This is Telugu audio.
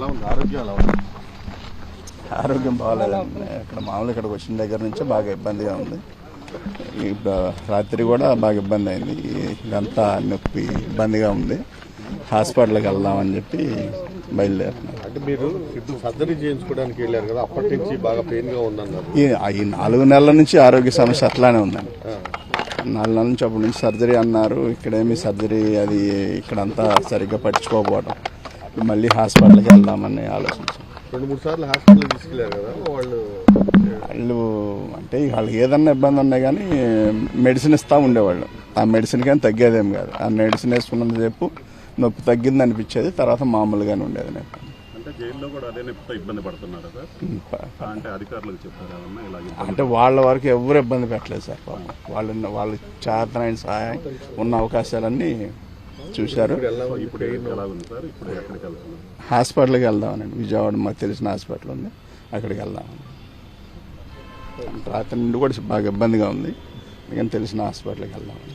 ఎలా ఉంది ఆరోగ్యం? ఎలా ఉంది? ఆరోగ్యం బాగాలేదండి. ఇక్కడ మామూలు ఇక్కడికి వచ్చిన దగ్గర నుంచే బాగా ఇబ్బందిగా ఉంది. ఇప్పుడు రాత్రి కూడా బాగా ఇబ్బంది అయింది. ఇదంతా నొప్పి ఇబ్బందిగా ఉంది. హాస్పిటల్కి వెళ్దామని చెప్పి బయలుదేరుతున్నాం. అంటే మీరు ఇప్పుడు సర్జరీ చేయించుకోవడానికి వెళ్ళారు కదా, అప్పటి నుంచి బాగా పెయిన్గా ఉందన్నారు. ఈ 4 నెలల నుంచి ఆరోగ్య సమస్య అట్లానే ఉందండి. 4 నెలల నుంచి అప్పటి నుంచి సర్జరీ అన్నారు. ఇక్కడేమి సర్జరీ అది ఇక్కడంతా సరిగ్గా పట్టించుకోకపోవడం, మళ్ళీ హాస్పిటల్కి వెళ్దామని ఆలోచించాం. 2-3 సార్లు హాస్పిటల్కి తీసుకెళ్లారు కదా, వాళ్ళు అంటే వాళ్ళకి ఏదన్నా ఇబ్బంది ఉన్నాయి కానీ మెడిసిన్ ఇస్తూ ఉండేవాళ్ళు. ఆ మెడిసిన్ కానీ తగ్గేదేం కాదు. ఆ మెడిసిన్ వేసుకున్నంతసేపు నొప్పి తగ్గింది అనిపించేది, తర్వాత మామూలుగానే ఉండేది నాకు. అంటే జైల్లో కూడా అదే నొప్పితో ఇబ్బంది పడుతున్నారు సార్? అంటే అధికారులకు చెప్పారు అంటే వాళ్ళ వరకు ఎవరు ఇబ్బంది పెట్టలేదు సార్. పాపం వాళ్ళు చేతనైన సహాయం ఉన్న అవకాశాలన్నీ చూశారు. ఇప్పుడు ఎలా ఉంది సార్? ఇప్పుడు ఎక్కడికి వెళ్తున్నారు? హాస్పిటల్కి వెళ్దామనండి. విజయవాడ మాకు తెలిసిన హాస్పిటల్ ఉంది, అక్కడికి వెళ్దామని. రాత్రి నుండి కూడా బాగా ఇబ్బందిగా ఉంది, అందుకని తెలిసిన హాస్పిటల్కి వెళ్దామని.